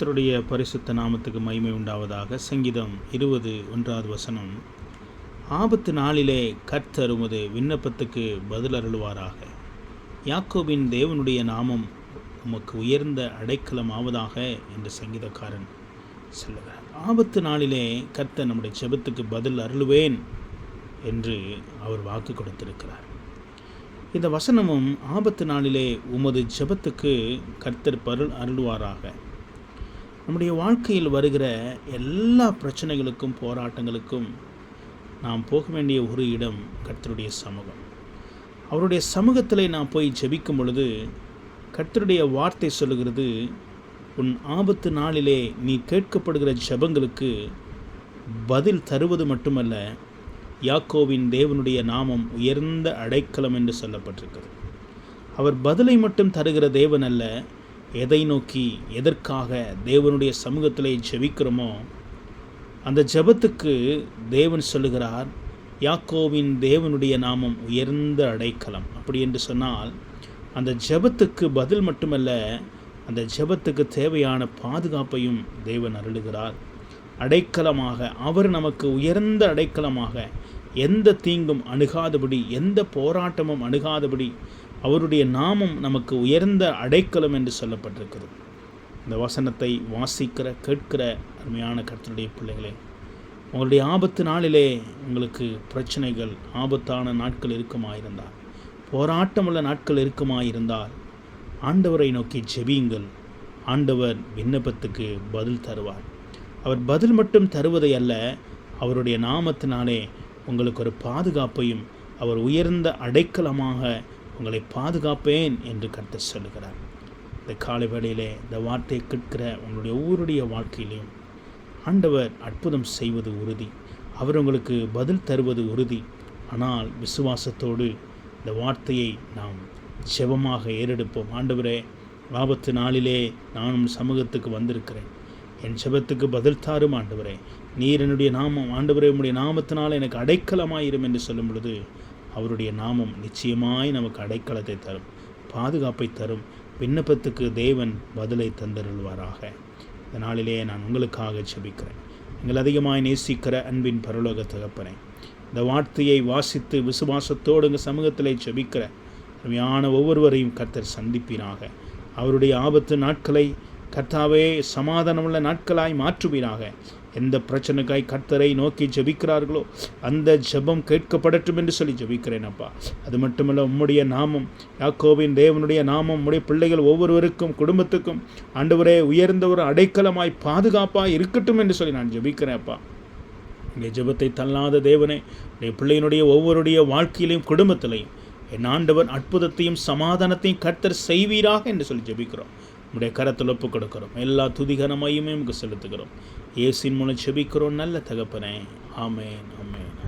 கர்த்தருடைய பரிசுத்த நாமத்துக்கு மகிமை உண்டாவதாக. சங்கீதம் 20:1 வசனம். ஆபத்து நாளிலே கர்த்தர் உமது விண்ணப்பத்துக்கு பதில் அருளுவாராக. யாக்கோபின் தேவனுடைய நாமம் உமக்கு உயர்ந்த அடைக்கலம் ஆவதாக என்று சங்கீதக்காரன் சொல்லுகிறார். ஆபத்து நாளிலே கர்த்தர் நம்முடைய ஜெபத்துக்கு பதில் அருளுவேன் என்று அவர் வாக்கு கொடுத்திருக்கிறார். இந்த வசனமும் ஆபத்து நாளிலே உமது ஜெபத்துக்கு கர்த்தர் பதில் அருளுவாராக. நம்முடைய வாழ்க்கையில் வருகிற எல்லா பிரச்சனைகளுக்கும் போராட்டங்களுக்கும் நாம் போக வேண்டிய ஒரு இடம் கர்த்தருடைய சமூகம். அவருடைய சமூகத்தில் நாம் போய் ஜெபிக்கும் பொழுது கர்த்தருடைய வார்த்தை சொல்லுகிறது, உன் ஆபத்து நாளிலே நீ கேட்கப்படுகிற ஜெபங்களுக்கு பதில் தருவது மட்டுமல்ல, யாக்கோவின் தேவனுடைய நாமம் உயர்ந்த அடைக்கலம் என்று சொல்லப்பட்டிருக்கிறது. அவர் பதிலை மட்டும் தருகிற தேவன் அல்ல, எதை நோக்கி எதற்காக தேவனுடைய சமூகத்திலே ஜெபிக்கிறோமோ அந்த ஜெபத்துக்கு தேவன் சொல்லுகிறார், யாக்கோவின் தேவனுடைய நாமம் உயர்ந்த அடைக்கலம். அப்படி என்று சொன்னால் அந்த ஜெபத்துக்கு பதில் மட்டுமல்ல, அந்த ஜெபத்துக்கு தேவையான பாதுகாப்பையும் தேவன் அருளுகிறார். அடைக்கலமாக அவர் நமக்கு உயர்ந்த அடைக்கலமாக, எந்த தீங்கும் அணுகாதபடி, எந்த போராட்டமும் அணுகாதபடி அவருடைய நாமம் நமக்கு உயர்ந்த அடைக்கலம் என்று சொல்லப்பட்டிருக்கிறது. இந்த வசனத்தை வாசிக்கிற கேட்கிற அருமையான கர்த்தருடைய பிள்ளைகளே, உங்களுடைய ஆபத்து நாளிலே உங்களுக்கு பிரச்சனைகள், ஆபத்தான நாட்கள் இருக்குமாயிருந்தால், போராட்டமுள்ள நாட்கள் இருக்குமாயிருந்தால், ஆண்டவரை நோக்கி ஜெபியுங்கள். ஆண்டவர் விண்ணப்பத்துக்கு பதில் தருவார். அவர் பதில் மட்டும் தருவதை அல்ல, அவருடைய நாமத்தினாலே உங்களுக்கு ஒரு பாதுகாப்பையும், அவர் உயர்ந்த அடைக்கலமாக உங்களை பாதுகாப்பேன் என்று கர்த்தர் சொல்லுகிறார். இந்த காலை வேளையிலே இந்த வார்த்தையை கேட்கிற உங்களுடைய ஒவ்வொருடைய வாழ்க்கையிலையும் ஆண்டவர் அற்புதம் செய்வது உறுதி, அவர் உங்களுக்கு பதில் தருவது உறுதி. ஆனால் விசுவாசத்தோடு இந்த வார்த்தையை நாம் ஜெபமாக ஏறெடுப்போம். ஆண்டவரே, ஆபத்து நாளிலே நானும் சமூகத்துக்கு வந்திருக்கிறேன், என் ஜெபத்துக்கு பதில் தாரும் ஆண்டவரே. நீர் என்னுடைய நாமம், ஆண்டவரே உம்முடைய நாமத்தினால் எனக்கு அடைக்கலமாயிரும் என்று சொல்லும் பொழுது அவருடைய நாமம் நிச்சயமாய் நமக்கு அடைக்கலத்தை தரும், பாதுகாப்பை தரும். விண்ணப்பத்துக்கு தேவன் பதிலை தந்தருள்வாராக. இந்த நாளிலே நான் உங்களுக்காக ஜெபிக்கிறேன். எங்கள் அதிகமாய் நேசிக்கிற அன்பின் பரலோக தகப்பனே, இந்த வார்த்தையை வாசித்து விசுவாசத்தோடு எங்கள் சமூகத்திலே ஜெபிக்கிற அருமையான ஒவ்வொருவரையும் கர்த்தர் சந்திப்பீராக. அவருடைய ஆபத்து நாட்களை கர்த்தாவே சமாதானமுள்ள நாட்களாய் மாற்றுவீராக. எந்த பிரச்சனைக்காய் கர்த்தரை நோக்கி ஜெபிக்கிறார்களோ அந்த ஜெபம் கேட்கப்படட்டும் என்று சொல்லி ஜெபிக்கிறேன் அப்பா. அது மட்டுமல்ல, உம்முடைய நாமம், யாக்கோபின் தேவனுடைய நாமம் உம்முடைய பிள்ளைகள் ஒவ்வொருவருக்கும் குடும்பத்துக்கும் ஆண்டவரே உயர்ந்த ஒரு அடைக்கலமாய் பாதுகாப்பாய் இருக்கட்டும் என்று சொல்லி நான் ஜெபிக்கிறேன் அப்பா. இந்த ஜெபத்தை தள்ளாத தேவனே, உடைய பிள்ளையினுடைய ஒவ்வொருடைய வாழ்க்கையிலையும் குடும்பத்திலையும் என் ஆண்டவர் அற்புதத்தையும் சமாதானத்தையும் கர்த்தர் செய்வீராக என்று சொல்லி ஜெபிக்கிறோம். உடைய கரத்தில் ஒப்பு கொடுக்கிறோம். எல்லா துதிகரமையுமே நமக்கு செலுத்துகிறோம். இயேசுவின் மூலம் ஜெபிக்கிறோம் நல்ல தகப்பனே. ஆமென், ஆமென்.